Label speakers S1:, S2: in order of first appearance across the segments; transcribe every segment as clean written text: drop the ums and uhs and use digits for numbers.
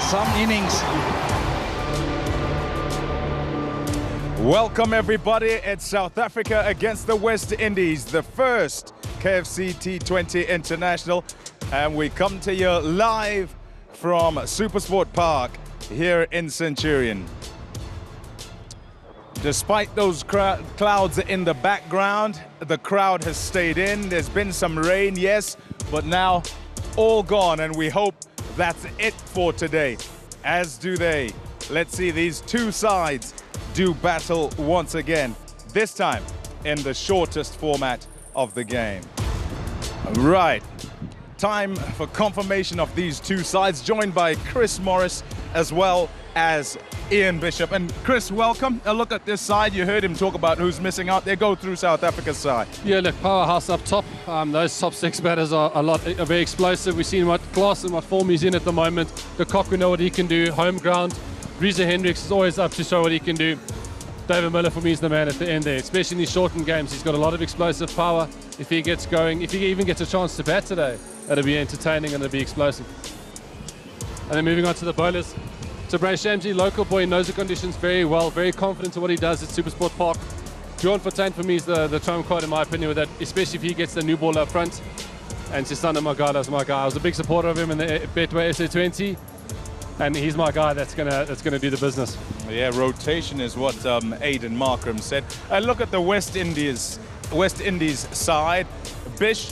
S1: some innings. Welcome everybody. It's South Africa against the West Indies, the first KFC T20 International, and we come to you live from SuperSport Park here in Centurion. Despite those clouds in the background, the crowd has stayed in. There's been some rain, yes, but now all gone, and we hope that's it for today, as do they. Let's see these two sides do battle once again, this time in the shortest format of the game. Right, time for confirmation of these two sides, joined by Chris Morris as well as Ian Bishop. And Chris, welcome. A look at this side. You heard him talk about who's missing out. They go through South Africa's side. Yeah, look, powerhouse up top. Those top six batters are very explosive. We've seen what class and what form he's in at the moment. The Cock, we know what he can do. Home ground. Reza Hendricks is always up to show what he can do. David Miller for me is the man at the end there, especially in these shortened games. He's got a lot of explosive power. If he gets going, if he even gets a chance to bat today, it'll be entertaining and it'll be explosive. And then moving on to the bowlers. So Brace Shamsi, local boy, knows the conditions very well, very confident in what he does at SuperSport Park. Bjorn Fortuin for me is the trump card in my opinion with that, especially if he gets the new ball up front. And Sisanda Magala is my guy. I was a big supporter of him in the Betway SA20. And he's my guy that's gonna do the business. Yeah, rotation is what Aidan Markram said. And look at the West Indies side. Bish,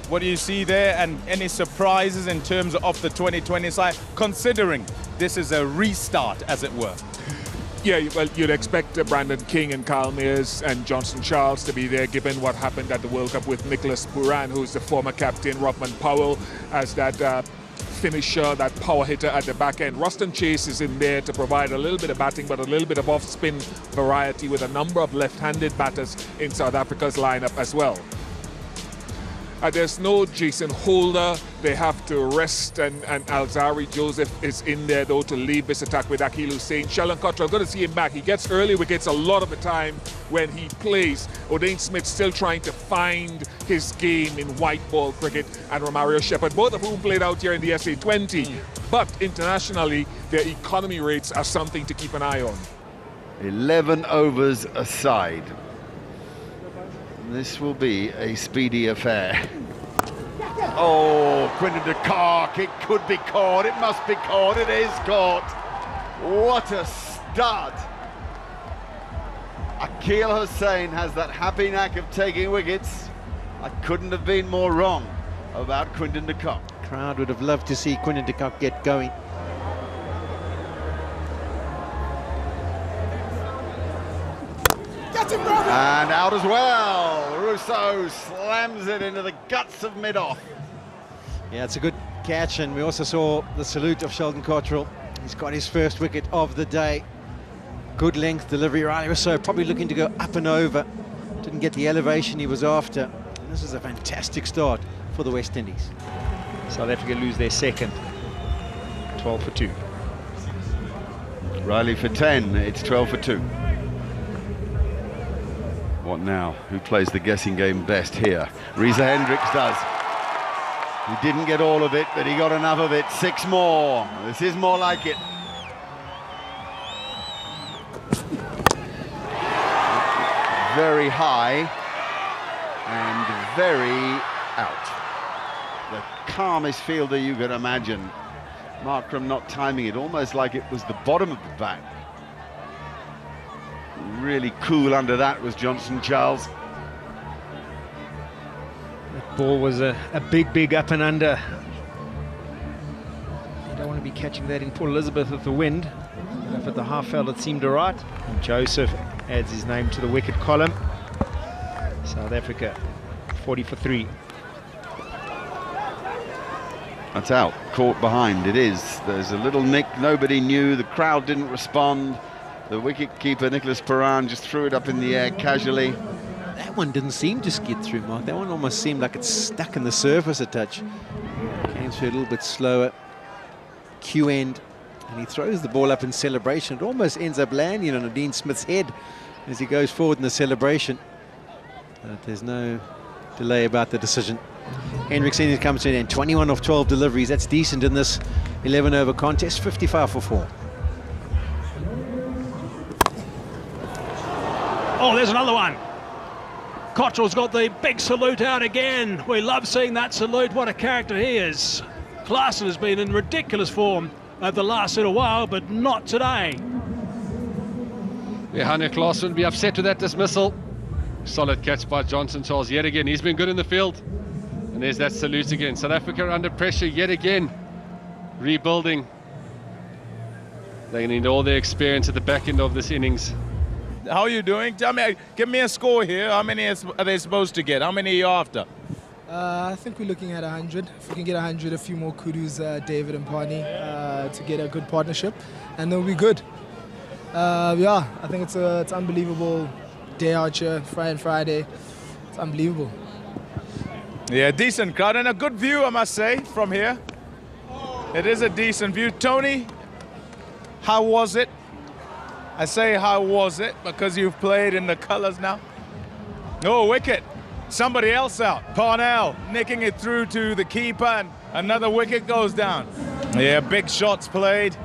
S1: what do you see there? And any surprises in terms of the 2020 side, considering this is a restart, as it were?
S2: Yeah, well, you'd expect Brandon King and Kyle Mears and Johnson Charles to be there, given what happened at the World Cup with Nicholas Puran, who's the former captain, Rodman Powell as that finisher, that power hitter at the back end. Ruston Chase is in there to provide a little bit of batting, but a little bit of off-spin variety with a number of left-handed batters in South Africa's lineup as well. There's no Jason Holder. They have to rest, and Alzari Joseph is in there, though, to lead this attack with Akil Hussain. Sheldon Cottrell, good to see him back. He gets early wickets a lot of the time when he plays. O'Dane Smith still trying to find his game in white ball cricket, and Romario Shepherd, both of whom played out here in the SA20. But internationally, their economy rates are something to keep an eye on.
S3: 11 overs aside. This will be a speedy affair. Oh, Quinton de Kock, it could be caught, it must be caught, it is caught. What a stud. Akil Hussain has that happy knack of taking wickets. I couldn't have been more wrong about Quinton de Kock.
S4: Crowd would have loved to see Quinton de Kock get going.
S3: And out as well. Rousseau slams it into the guts of mid-off.
S4: Yeah, it's a good catch, and we also saw the salute of Sheldon Cottrell. He's got his first wicket of the day. Good length delivery. Riley Rousseau probably looking to go up and over. Didn't get the elevation he was after. And this is a fantastic start for the West Indies.
S5: South Africa lose their second. 12 for 2.
S3: Riley for 10, it's 12 for 2. What now? Who plays the guessing game best here? Reza Hendricks does. He didn't get all of it, but he got enough of it. 6 more. This is more like it. Very high and very out. The calmest fielder you could imagine. Markram not timing it, almost like it was the bottom of the bat. Really cool under that was Johnson Charles.
S5: That ball was a big up and under. You don't want to be catching that in Port Elizabeth with the wind. But at the half field it seemed all right. And Joseph adds his name to the wicket column. South Africa 40 for 3.
S3: That's out, caught behind, it is. There's a little nick, nobody knew, the crowd didn't respond. The wicket-keeper, Nicholas Puran, just threw it up in the air casually.
S4: That one didn't seem to skid through, Mark. That one almost seemed like it's stuck in the surface a touch. Came through a little bit slower. Q end, and he throws the ball up in celebration. It almost ends up landing on O'Dane Smith's head as he goes forward in the celebration. But there's no delay about the decision. Hendricks comes in and 21 of 12 deliveries. That's decent in this 11 over contest, 55 for 4.
S6: Oh, there's another one. Cottrell's got the big salute out again. We love seeing that salute. What a character he is. Klaasen has been in ridiculous form over the last little while, but not today.
S7: Yeah, Hanne Klaasen would be upset with that dismissal. Solid catch by Johnson Charles yet again. He's been good in the field. And there's that salute again. South Africa under pressure yet again. Rebuilding. They need all their experience at the back end of this innings.
S1: How are you doing? Tell me, give me a score here. How many are they supposed to get? How many are you after?
S8: I think we're looking at 100. If we can get 100, a few more kudos, David and Pani, to get a good partnership, and then we'll be good. Yeah, I think it's unbelievable day out here, Friday. It's unbelievable.
S1: Yeah, decent crowd and a good view, I must say, from here. It is a decent view. Tony, how was it? I say how was it because you've played in the colours now. Oh, wicket. Somebody else out. Parnell nicking it through to the keeper and another wicket goes down. Yeah, big shots played.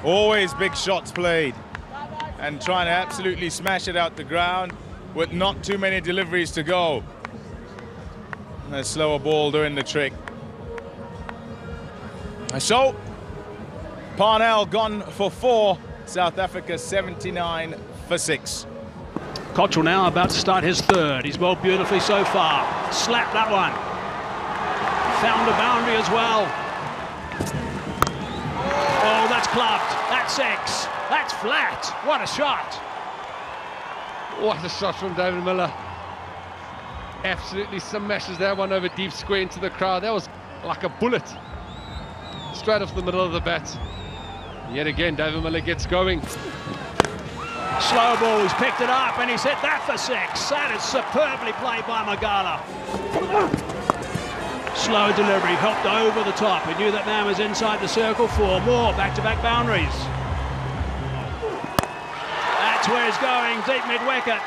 S1: Always big shots played. And trying to absolutely smash it out the ground with not too many deliveries to go. And a slower ball doing the trick. So, Parnell gone for 4. South Africa 79 for 6.
S6: Cottrell now about to start his third. He's bowled beautifully so far. Slapped that one. Found a boundary as well. Oh, that's clubbed. That's 6. That's flat. What a shot.
S7: What a shot from David Miller. Absolutely smashes that one over deep square into the crowd. That was like a bullet. Straight off the middle of the bat. Yet again, David Miller gets going.
S6: Slow ball, he's picked it up and he's hit that for 6. That is superbly played by Magala. Slow delivery, helped over the top. He knew that man was inside the circle. 4 more back-to-back boundaries. That's where he's going, deep mid-wicket.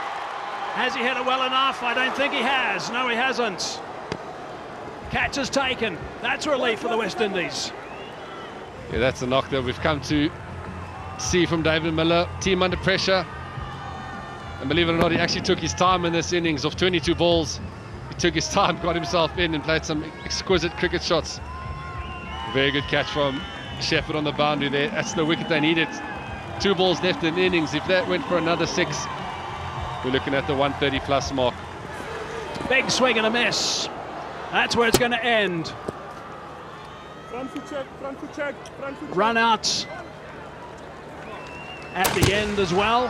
S6: Has he hit it well enough? I don't think he has. No, he hasn't. Catch is taken. That's a relief for the West Indies.
S7: Yeah, that's a knock that we've come to see from David Miller. Team under pressure. And believe it or not, he actually took his time in this innings of 22 balls. He took his time, got himself in and played some exquisite cricket shots. Very good catch from Shepherd on the boundary there. That's the wicket they needed. 2 balls left in the innings. If that went for another 6, we're looking at the 130 plus mark.
S6: Big swing and a miss. That's where it's going to end.
S2: Front foot check, front foot check, front foot check.
S6: Run out at the end as well.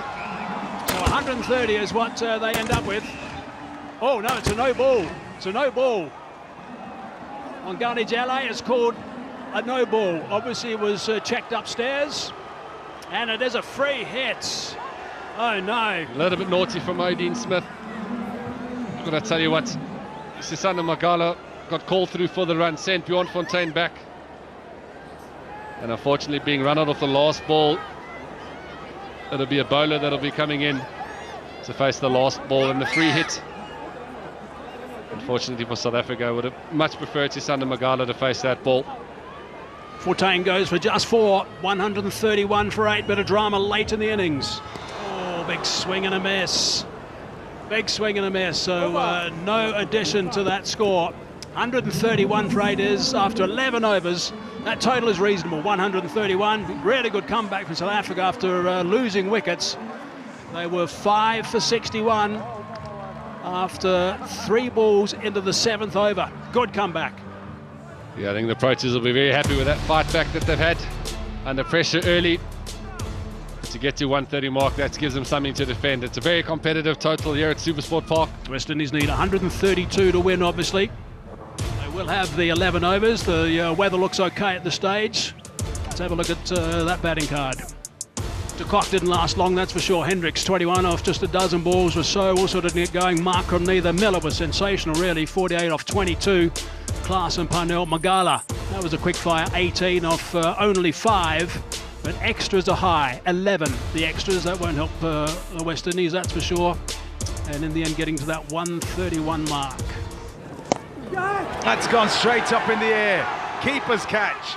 S6: So 130 is what they end up with. Oh no, it's a no ball. It's a no ball. On Gani Jale, it's called a no ball. Obviously it was checked upstairs. And it is a free hit. Oh no.
S7: A little bit naughty from Odin Smith. But I tell you what, Sisanda Magala got called through for the run, sent Bjorn Fontaine back. And unfortunately being run out of the last ball, it'll be a bowler that'll be coming in to face the last ball and the free hit. Unfortunately for South Africa, I would have much preferred Sisanda Magala to face that ball.
S6: Fontaine goes for just 4, 131 for 8, bit of drama late in the innings. Oh, big swing and a miss. Big swing and a miss, so no addition to that score. 131 for 8 is after 11 overs. That total is reasonable, 131. Really good comeback from South Africa after losing wickets. They were 5 for 61 after 3 balls into the 7th over. Good comeback.
S7: Yeah, I think the Proteas will be very happy with that fight back that they've had under pressure early. To get to 130 mark, that gives them something to defend. It's a very competitive total here at SuperSport Park.
S6: West Indies need 132 to win, obviously. They will have the 11 overs. The weather looks okay at the stage. Let's have a look at that batting card. De Kock didn't last long, that's for sure. Hendricks, 21 off just a dozen balls or so. Also didn't get going. Markram neither. Miller was sensational, really. 48 off 22. Klaasen, Parnell, Magala. That was a quick fire. 18 off only 5. But extras are high, 11. The extras, that won't help the West Indies, that's for sure. And in the end, getting to that 131 mark.
S1: That's gone straight up in the air. Keeper's catch.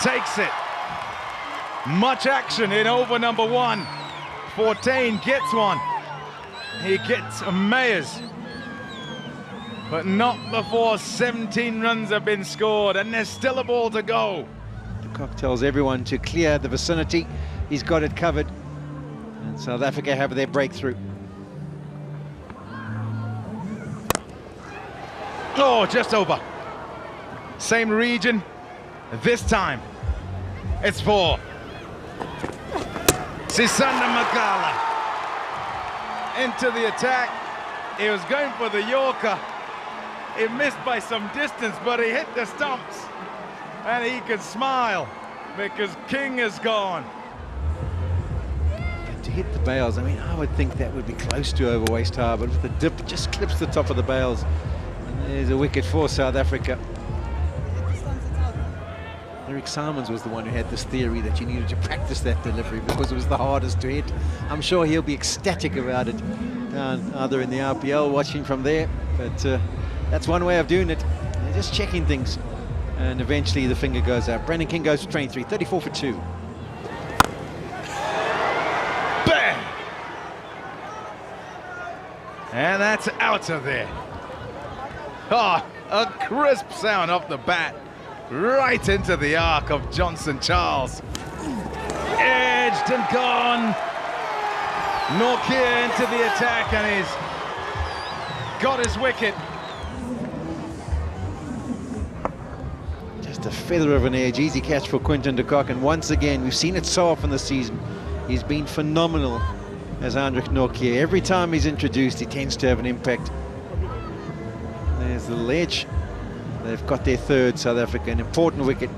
S1: takes it. Much action in over number 1. Fortain gets one. He gets Mayers. But not before 17 runs have been scored, and there's still a ball to go.
S4: De Kock tells everyone to clear the vicinity. He's got it covered. And South Africa have their breakthrough.
S1: Oh, just over. Same region. This time, it's for Sisanda Magala. Into the attack. He was going for the Yorker. He missed by some distance, but he hit the stumps. And he can smile because King is gone.
S4: To hit the bails, I mean, I would think that would be close to over waist high, but with the dip, it just clips the top of the bails. And there's a wicket for South Africa. Eric Simons was the one who had this theory that you needed to practice that delivery because it was the hardest to hit. I'm sure he'll be ecstatic about it down either in the RPL watching from there, but that's one way of doing it. They're just checking things, and eventually the finger goes out. Brandon King goes for 23, 34 for 2.
S1: Bang! And that's out of there. Oh, a crisp sound off the bat. Right into the arc of Johnson Charles. Edged and gone. Nortje into the attack, and he's got his wicket.
S4: Just a feather of an edge. Easy catch for Quinton de Kock, and once again, we've seen it so often this season. He's been phenomenal as Hendrik Nortje. Every time he's introduced, he tends to have an impact. There's the ledge. They've got their third, South Africa, an important wicket.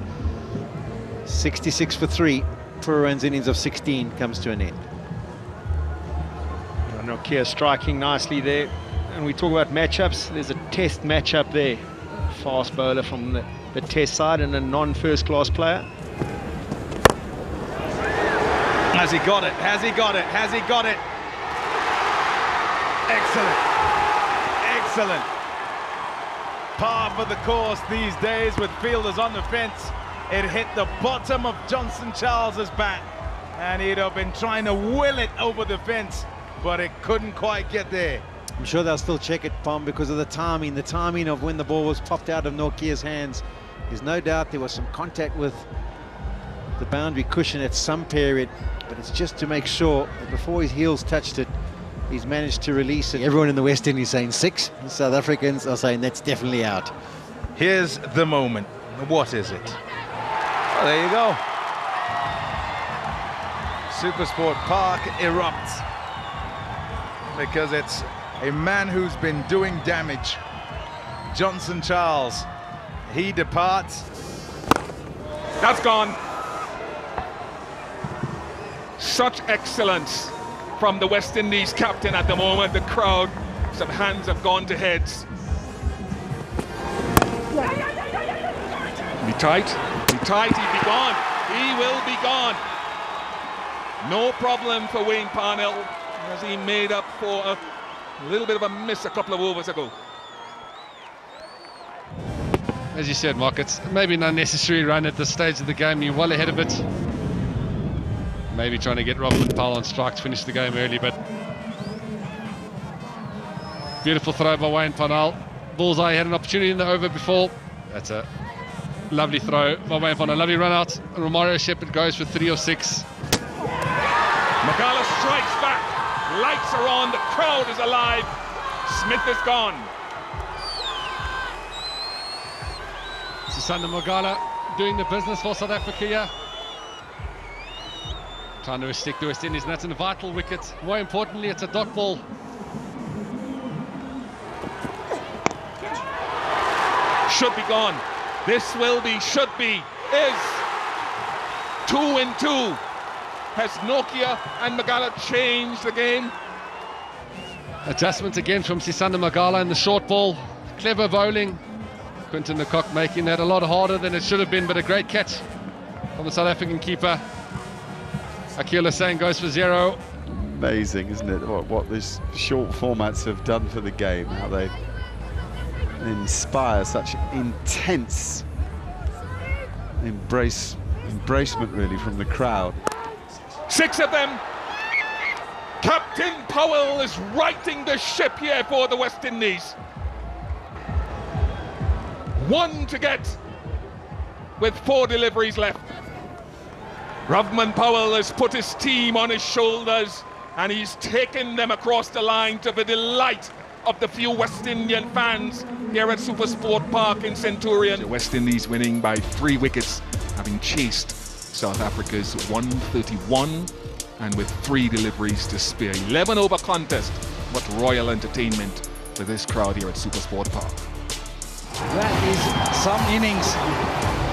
S4: 66 for 3. Pooran's innings of 16 comes to an end.
S5: Nortje striking nicely there. And we talk about matchups. There's a test matchup there. Fast bowler from the test side and a non-first class player.
S1: Has he got it? Has he got it? Has he got it? Excellent. Excellent. Par for the course these days with fielders on the fence. It hit the bottom of Johnson Charles's bat, and he'd have been trying to will it over the fence, but it couldn't quite get there.
S4: I'm sure they'll still check it, Pom, because of the timing of when the ball was popped out of Nortje's hands. There's no doubt there was some contact with the boundary cushion at some period, but it's just to make sure that before his heels touched it, he's managed to release it. Everyone in the West Indies saying 6. The South Africans are saying that's definitely out.
S1: Here's the moment. What is it? Well, there you go. Supersport Park erupts because it's a man who's been doing damage. Johnson Charles. He departs.
S2: That's gone. Such excellence from the West Indies captain at the moment. The crowd, some hands have gone to heads. Be tight, he'll be gone. He will be gone. No problem for Wayne Parnell, as he made up for a little bit of a miss a couple of overs ago.
S7: As you said, Mark, it's maybe an unnecessary run at this stage of the game. You're well ahead of it. Maybe trying to get Robin Powell on strike to finish the game early, but beautiful throw by Wayne Parnell. Bullseye had an opportunity in the over before. That's a lovely throw by Wayne Parnell. Lovely run out. Romario Shepherd goes for 3 or 6.
S2: Magala strikes back. Lights are on. The crowd is alive. Smith is gone.
S7: Sisanda Magala doing the business for South Africa here. Trying to stick to West Indies, and that's a vital wicket. More importantly, it's a dot ball.
S2: Should be gone. This will be, should be, is 2 and 2. Has Nortje and Magala changed the game?
S7: Adjustment again from Sisanda Magala in the short ball. Clever bowling. Quinton de Kock making that a lot harder than it should have been, but a great catch from the South African keeper. Akil Hussain goes for 0.
S3: Amazing, isn't it, what these short formats have done for the game, how they inspire such intense embrace embracement really from the crowd.
S9: 6 of them. Captain Powell is righting the ship here for the West Indies. 1 to get with 4 deliveries left. Rovman Powell has put his team on his shoulders and he's taken them across the line to the delight of the few West Indian fans here at SuperSport Park in Centurion. The West Indies winning by 3 wickets, having chased South Africa's 131 and with 3 deliveries to spare. 11 over contest. What royal entertainment for this crowd here at SuperSport Park.
S10: That is some innings